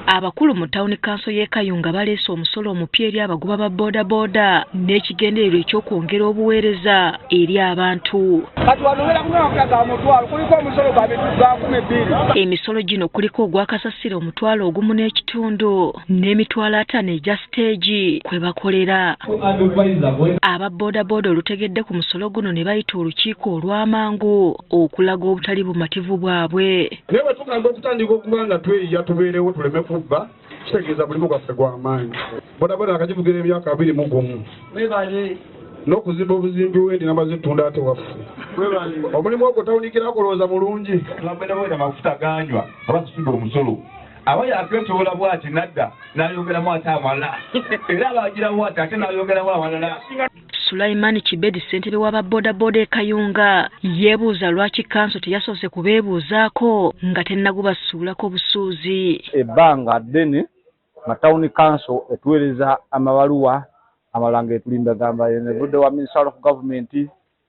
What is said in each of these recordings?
Abakulu mu Town Council y'e Kayunga baleese omusolo omupya eri abagoba ba boda boda n'ekigendererwa eky'okwongera obuweereza eri abantu. Emisolo gino kuliko ogwa kasasiro omutwalo ogumu n'ekitundu n'emitwalo 5 egya stage kwe bakolera. Aba boda boda olutegedde ku musolo guno ne bayita olukiiko olw'amangu okulaga obutali bumativu bwabwe. Newe tukanga okutandika okuba nga tweya tubeerewo tuleme kubba kitegeeza bulimu gwaffe gw'amaanyi. Boda boda akakivugira emyaka 21 n'okuzimba obuzimbi wendi n'amazitunda ate waffe. Omulimu ogwo tawunikira kulowooza mulungi. Boda boda mafuta ganywa oba tusudde omusolo. Aba yakwetoola bw'ati nadda n'ayongeramu ate amalala. Era abagiramu ate n'ayongeramu amalala. Sulaiman Kibedi ssentebe w'aba boda boda e Kayunga yeebuuza lwaki kanso teyasoose kubeebuuzaako nga tennagubasuulako busuuzi. Ebbanga ddene Town Council etuweereza amabaluwa amalanga etulimba gamba evudde wa Minister of Government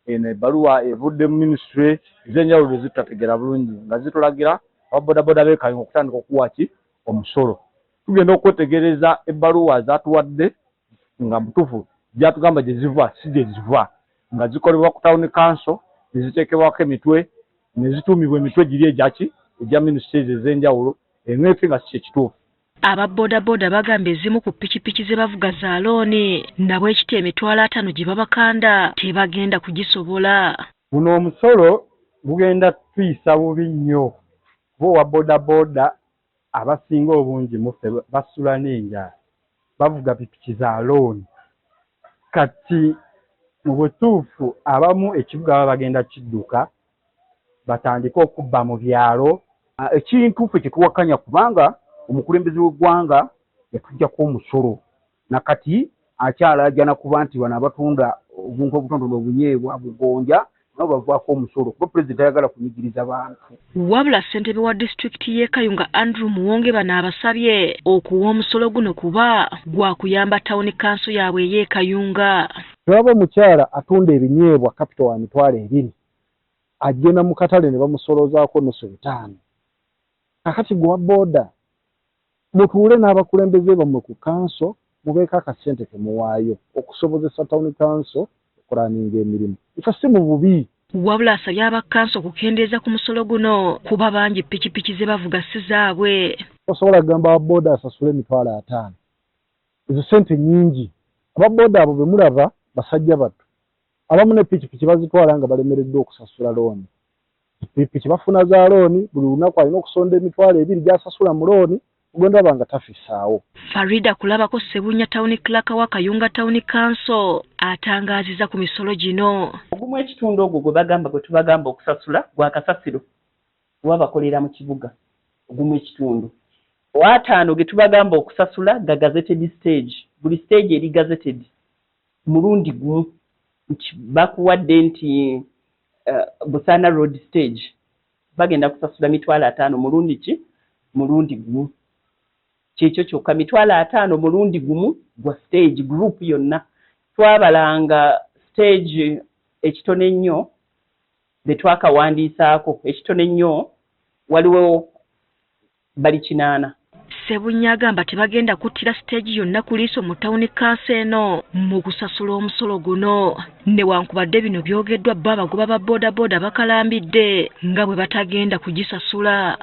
ene ebbaluwa evudde mu ministry ez'enjawulo zitategera bulungi nga zitulagira aba boda boda b'e Kayunga okutandika okuwa ki omusolo. Tugenda okwetegereza ebbaluwa zatuwadde nga mutufu byatugamba gye ziva si gye ziva nga zikolebwa ku Town Council ne ziteekebwako emitwe ne zituumibwa emitwe giri egyaki egya ministries ez'enjawulo eng'efe nga si kyekituufu. Aba boda boda bagamba ezimu ku pikipiki ze bavuga za looni nabwe ekiti emitwalo 5 gye babakanda tebagenda kugisobola. Buno omusolo bugenda tuyisa bubi nnyo bo wa boda boda abasinga obungi muffe basula n'enjala bavuga pikipiki za looni. Kati mu butuufu abamu ekibuga baba bagenda kidduka batandika okubba mu byalo. Ekintuufu kituwakanya kubanga omukulembeze w'eggwanga yatuggyako omusolo nakati akyalajana kuba nti bano abatunda obuntu obutonotono obunyeebwa bugonja nabo bavaako omusolo kuba pulezidenti ayagala kunyigiriza bantu. Wabula ssentebe wa disitulikiti y'e Kayunga Andrew Muwonge bano abasabye okuwa omusolo guno kuba gwa kuyamba Town Council yaabwe y'e Kayunga. Tewaba omukyala atunda ebinyeebwa kapito wa mitwalo 2 agenda mu katale ne bamusolozaako nusu 5. Kakati gwa boda mutuule n'abakulembeze bammwe ku kanso mubeeko akasente kemuwaayo okusobozesa Town Council okulaninga emirimu. Ekyo si mu bubi. Wabula asabye aba kanso okukendeeza ku musolo guno kuba bangi pikipiki ze bavuga si zaabwe. Osobola kugamba aba boda asasule emitwalo 5. Ezo sente nnyingi. Aba boda abo be mulaba basajja bato. Abamu ne pikipiki bazitwala nga balemereddwa okusasula looni. Pikipiki bafuna za looni buli lunaku alina okusonda emitwalo 2 gy'asasula mu looni ugenda banga tafisaawo. Farida kulabako Ssebunya Town Clerk wa Kayunga Town Council atangaaziza ku misolo gino. Ogumu ekitundu ogwo gwe bagamba gwe tubagamba okusasula gwa kasasiro wabakolera mu kibuga ogumu ekitundu. W'ataano ge tubagamba okusasula ga gazetted stage. Buli stage eri gazetted mulundi gumu bakuwadde nti Busana Road stage bagenda kusasula mitwalo 5 mulundi ki mulundi gumu. Kyekyo kyokka mitwalo 5 mulundi gumu gwa stage group yonna. Twabalanga stage ekitone ennyo be twakawandiisaako ekitone ennyo waliwo bali 8. Ssebunya agamba tebagenda kuttira stage yonna ku liiso mu Town Council eno mu kusasula omusolo guno. Newankubadde bino byogeddwa bo abagoba ba boda boda bakalambidde nga bwe batagenda kugisasula.